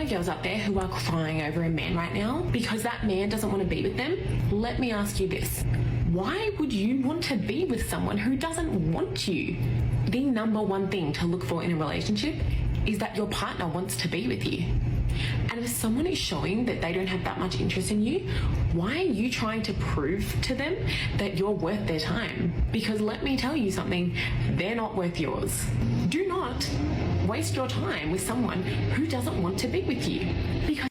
my girls out there who are crying over a man right now because that man doesn't want to be with them, let me ask you this. Why would you want to be with someone who doesn't want you? The number one thing to look for in a relationship is that your partner wants to be with you. And if someone is showing that they don't have that much interest in you, why are you trying to prove to them that you're worth their time? Because let me tell you something, they're not worth yours. Do not waste your time with someone who doesn't want to be with you. Because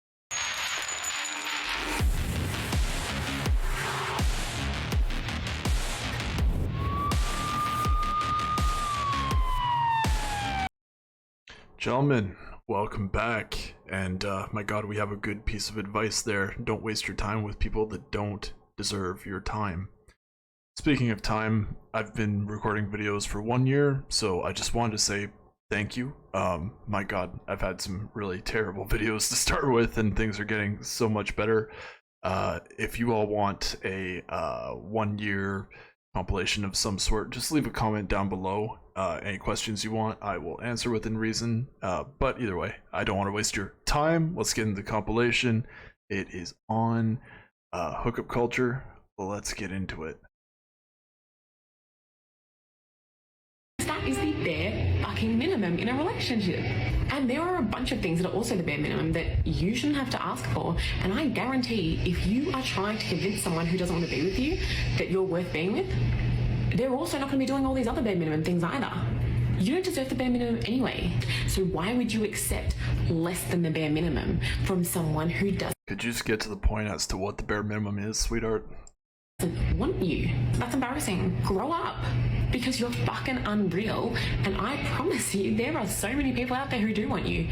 Gentlemen, welcome back, and my god, we have a good piece of advice there. Don't waste your time with people that don't deserve your time. Speaking of time, I've been recording videos for 1 year, so I just wanted to say thank you. My god, I've had some really terrible videos to start with, and things are getting so much better. If you all want a 1 year compilation of some sort, just leave a comment down below. Any questions you want, I will answer within reason. But either way, I don't want to waste your time. Let's get into the compilation. It is on hookup culture. Let's get into it. that is the bare fucking minimum in a relationship. And there are a bunch of things that are also the bare minimum that you shouldn't have to ask for. And I guarantee if you are trying to convince someone who doesn't want to be with you that you're worth being with, they're also not going to be doing all these other bare minimum things either. You don't deserve the bare minimum anyway. So why would you accept less than the bare minimum from someone who doesn't Could you just get to the point as to what the bare minimum is, sweetheart? want you? That's embarrassing. Grow up, because you're fucking unreal. And I promise you, there are so many people out there who do want you.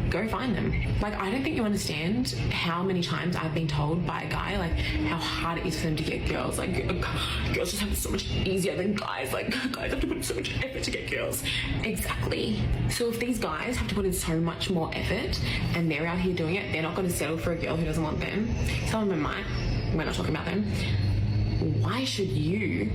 Go find them. Like, I don't think you understand how many times I've been told by a guy, like, how hard it is for them to get girls. Like, girls just have it so much easier than guys. Like, guys have to put so much effort to get girls. Exactly. So if these guys have to put in so much more effort and they're out here doing it, they're not going to settle for a girl who doesn't want them. Some of them might. We're not talking about them. Why should you,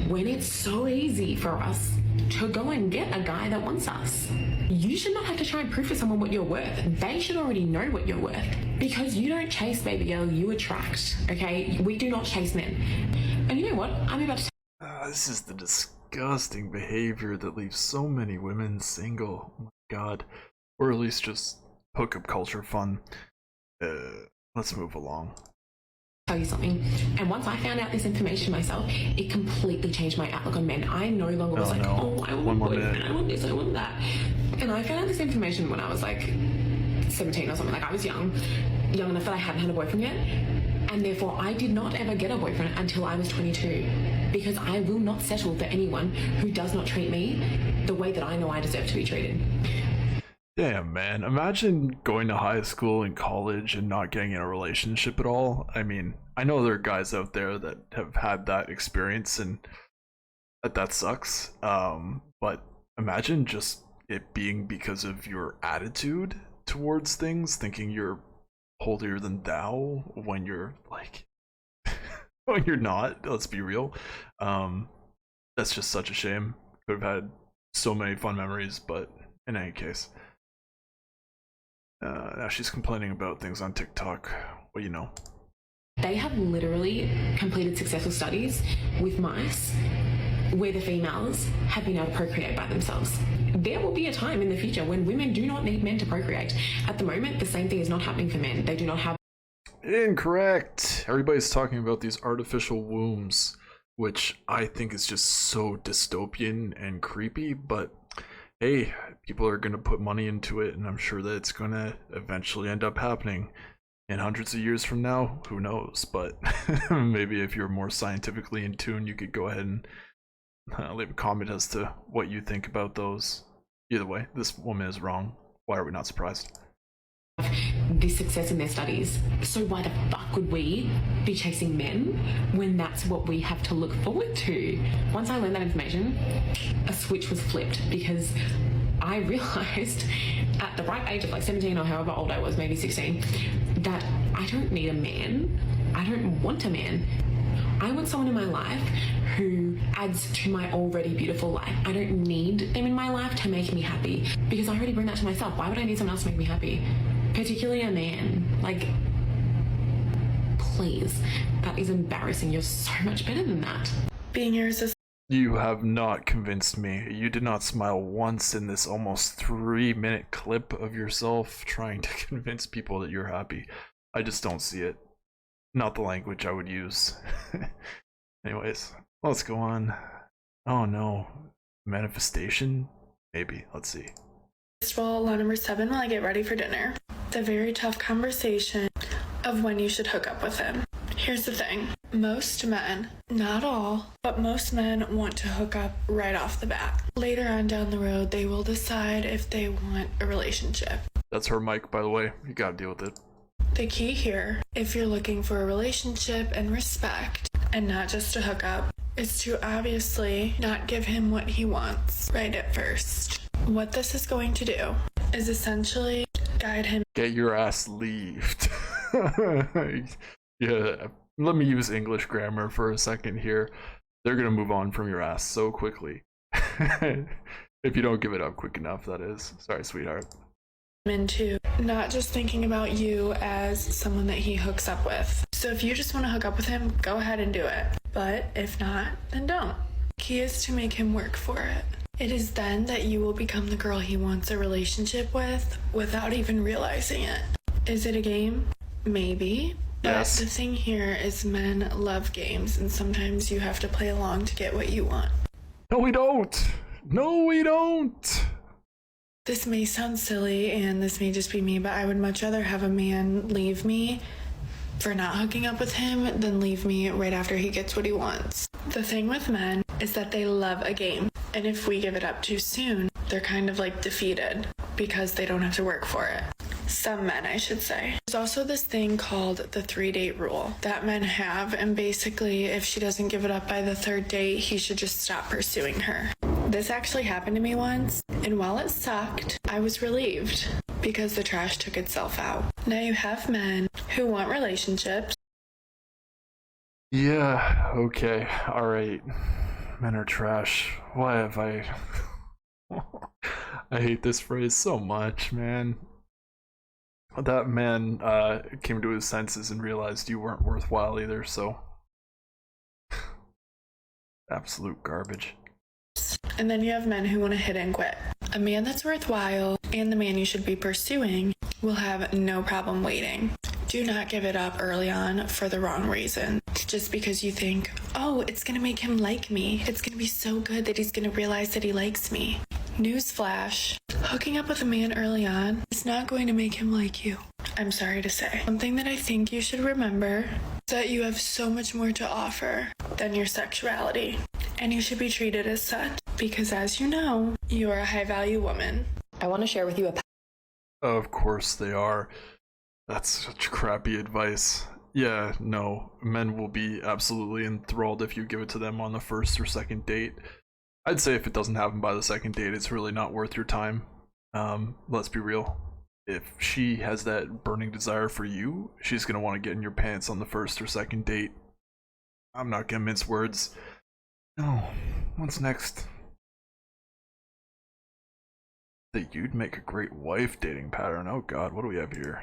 when it's so easy for us to go and get a guy that wants us? You should not have to try and prove to someone what you're worth. They should already know what you're worth. Because you don't chase, baby girl, you attract, okay? We do not chase men. And you know what? I'm about to... This is the disgusting behavior that leaves so many women single. Oh my god. Or at least just hookup culture fun. Let's move along. Tell you something, and once I found out this information myself, it completely changed my outlook on men. I no longer was like, oh, I want a boyfriend, I want this, I want that. And I found out this information when I was like 17 or something. Like, I was young enough that I hadn't had a boyfriend yet, and therefore I did not ever get a boyfriend until I was 22, because I will not settle for anyone who does not treat me the way that I know I deserve to be treated. Damn, man. Imagine going to high school and college and not getting in a relationship at all. I mean, I know there are guys out there that have had that experience and that sucks. But imagine just it being because of your attitude towards things, thinking you're holier than thou when you're like, when you're not, let's be real. That's just such a shame. Could have had so many fun memories, but in any case. Now she's complaining about things on TikTok. Well, you know. They have literally completed successful studies with mice where the females have been able to procreate by themselves. There will be a time in the future when women do not need men to procreate. At the moment, the same thing is not happening for men. They do not have... Incorrect! Everybody's talking about these artificial wombs, which I think is just so dystopian and creepy, but hey, people are going to put money into it, and I'm sure that it's going to eventually end up happening. In hundreds of years from now, who knows? But maybe if you're more scientifically in tune, you could go ahead and leave a comment as to what you think about those. Either way, this woman is wrong. Why are we not surprised? This success in their studies. So why the fuck would we be chasing men when that's what we have to look forward to? Once I learned that information, a switch was flipped, because I realized at the right age of like 17 or however old I was, maybe 16, that I don't need a man. I don't want a man. I want someone in my life who adds to my already beautiful life. I don't need them in my life to make me happy, because I already bring that to myself. Why would I need someone else to make me happy? particularly a man. Like, please, that is embarrassing. You're so much better than that. Being irresistible. You have not convinced me. You did not smile once in this almost 3-minute clip of yourself trying to convince people that you're happy. I just don't see it. Not the language I would use. Anyways, let's go on. Oh no. Manifestation? Maybe. Let's see. Law number 7 while I get ready for dinner. The very tough conversation of when you should hook up with him. Here's the thing. Most men, not all, but most men want to hook up right off the bat. Later on down the road, they will decide if they want a relationship. That's her mic, by the way. You gotta deal with it. The key here, if you're looking for a relationship and respect, and not just a hookup, is to obviously not give him what he wants right at first. What this is going to do is essentially guide him. Get your ass leaved. Yeah, let me use English grammar for a second here. They're gonna move on from your ass so quickly. If you don't give it up quick enough, that is. Sorry, sweetheart. Into not just thinking about you as someone that he hooks up with. So if you just want to hook up with him, go ahead and do it. But if not, then don't. Key is to make him work for it. It is then that you will become the girl he wants a relationship with without even realizing it. Is it a game? Maybe. Yes. But the thing here is men love games, and sometimes you have to play along to get what you want. No, we don't. No, we don't. This may sound silly, and this may just be me, but I would much rather have a man leave me for not hooking up with him than leave me right after he gets what he wants. The thing with men is that they love a game, and if we give it up too soon, they're kind of like defeated because they don't have to work for it. Some men, I should say. There's also this thing called the 3-date rule that men have, and basically if she doesn't give it up by the 3rd date, he should just stop pursuing her. This actually happened to me once, and while it sucked, I was relieved because the trash took itself out. Now you have men who want relationships. Yeah, okay, alright. Men are trash. Why have I... I hate this phrase so much, man. That man came to his senses and realized you weren't worthwhile either, so... Absolute garbage. And then you have men who want to hit and quit. A man that's worthwhile and the man you should be pursuing will have no problem waiting. Do not give it up early on for the wrong reason. Just because you think, oh, it's going to make him like me. It's going to be so good that he's going to realize that he likes me. Newsflash, hooking up with a man early on is not going to make him like you. I'm sorry to say. Something that I think you should remember is that you have so much more to offer than your sexuality. And you should be treated as such. Because as you know, you are a high-value woman. I want to share with you a... Of course they are. That's such crappy advice. Yeah, no, men will be absolutely enthralled if you give it to them on the 1st or 2nd date. I'd say if it doesn't happen by the 2nd date, it's really not worth your time. Let's be real. If she has that burning desire for you, she's gonna want to get in your pants on the 1st or 2nd date. I'm not gonna mince words. No, what's next? That you'd make a great wife dating pattern. Oh god, what do we have here?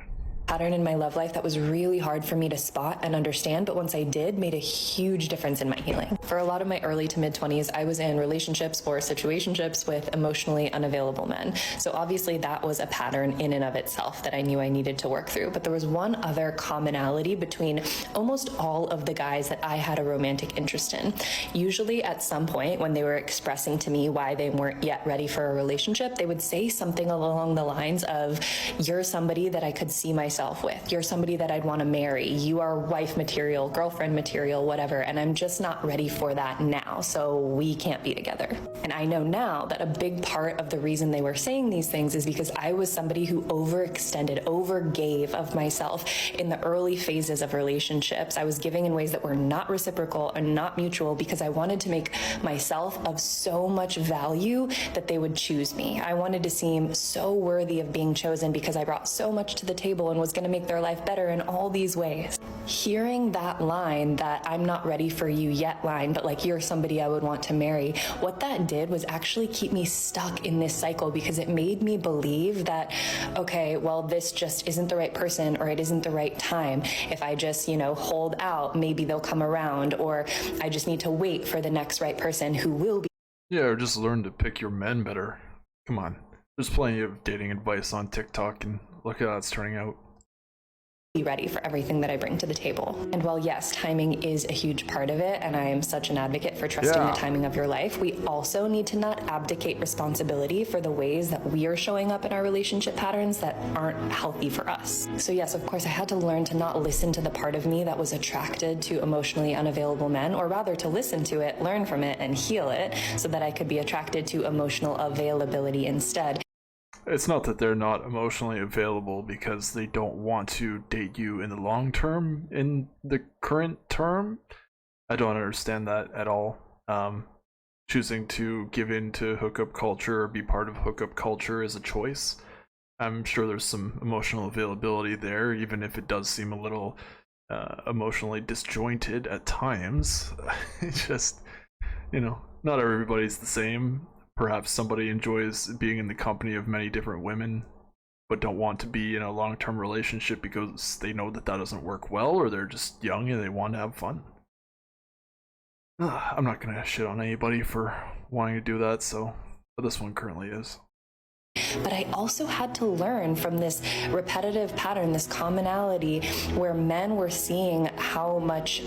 pattern in my love life that was really hard for me to spot and understand, but once I did, made a huge difference in my healing. For a lot of my early to mid-20s, I was in relationships or situationships with emotionally unavailable men. So obviously that was a pattern in and of itself that I knew I needed to work through. But there was one other commonality between almost all of the guys that I had a romantic interest in. Usually at some point when they were expressing to me why they weren't yet ready for a relationship, they would say something along the lines of, "You're somebody that I could see myself with. You're somebody that I'd want to marry. You are wife material, girlfriend material, whatever, and I'm just not ready for that now, so we can't be together." And I know now that a big part of the reason they were saying these things is because I was somebody who overextended, overgave of myself in the early phases of relationships. I was giving in ways that were not reciprocal and not mutual because I wanted to make myself of so much value that they would choose me. I wanted to seem so worthy of being chosen because I brought so much to the table and was was going to make their life better in all these ways. Hearing that line, that I'm not ready for you yet line, but like you're somebody I would want to marry, what that did was actually keep me stuck in this cycle, because it made me believe that, okay, well, this just isn't the right person, or it isn't the right time. If I just, you know, hold out, maybe they'll come around, or I just need to wait for the next right person who will be. Yeah, or just learn to pick your men better. Come on. There's plenty of dating advice on TikTok, and look how it's turning out. Be ready for everything that I bring to the table. And while yes, timing is a huge part of it, and I am such an advocate for trusting the timing of your life, we also need to not abdicate responsibility for the ways that we are showing up in our relationship patterns that aren't healthy for us. So yes, of course, I had to learn to not listen to the part of me that was attracted to emotionally unavailable men, or rather to listen to it, learn from it, and heal it so that I could be attracted to emotional availability instead. It's not that they're not emotionally available because they don't want to date you in the long term, in the current term. I don't understand that at all. Choosing to give in to hookup culture or be part of hookup culture is a choice. I'm sure there's some emotional availability there, even if it does seem a little emotionally disjointed at times. It's just, you know, not everybody's the same. Perhaps somebody enjoys being in the company of many different women, but don't want to be in a long-term relationship because they know that that doesn't work well, or they're just young and they want to have fun. I'm not gonna shit on anybody for wanting to do that, but this one currently is. But I also had to learn from this repetitive pattern, this commonality, where men were seeing how much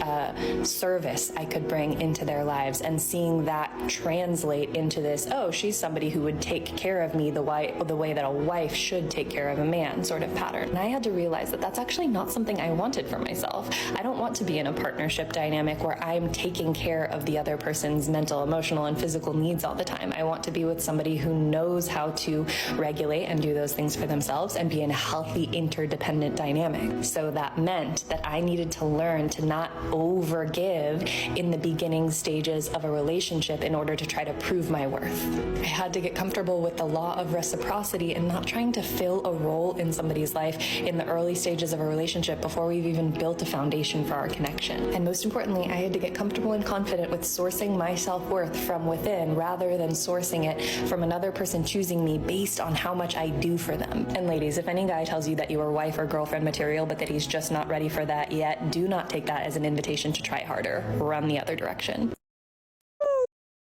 service I could bring into their lives, and seeing that translate into this, oh, she's somebody who would take care of me the way that a wife should take care of a man sort of pattern. And I had to realize that that's actually not something I wanted for myself. I don't want to be in a partnership dynamic where I'm taking care of the other person's mental, emotional, and physical needs all the time. I want to be with somebody who knows how to regulate and do those things for themselves and be in a healthy interdependent dynamic. So that meant that I needed to learn to not overgive in the beginning stages of a relationship in order to try to prove my worth. I had to get comfortable with the law of reciprocity and not trying to fill a role in somebody's life in the early stages of a relationship before we've even built a foundation for our connection. And most importantly, I had to get comfortable and confident with sourcing my self-worth from within rather than sourcing it from another person choosing me based on how much I do for them. And ladies, if any guy tells you that you are wife or girlfriend material but that he's just not ready for that yet, do not take that as an invitation to try harder. Run the other direction.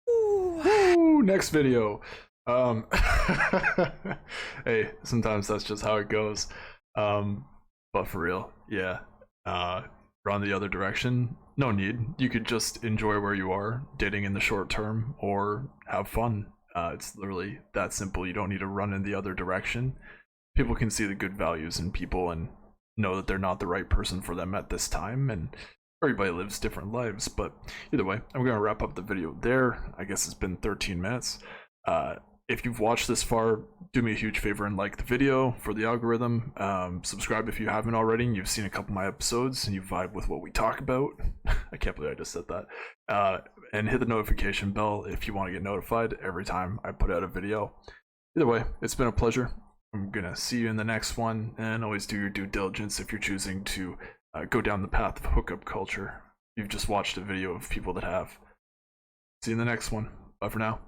Woo, next video. Hey, sometimes that's just how it goes. But for real, yeah. Run the other direction. No need. You could just enjoy where you are, dating in the short term, or have fun. It's literally that simple. You don't need to run in the other direction. People can see the good values in people and know that they're not the right person for them at this time, and everybody lives different lives. But either way, I'm going to wrap up the video there. I guess it's been 13 minutes. If you've watched this far, do me a huge favor and like the video for the algorithm. Subscribe if you haven't already and you've seen a couple of my episodes and you vibe with what we talk about. I can't believe I just said that. And hit the notification bell if you want to get notified every time I put out a video. Either way, it's been a pleasure. I'm gonna see you in the next one, and always do your due diligence if you're choosing to go down the path of hookup culture. You've just watched a video of people that have. See you in the next one. Bye for now.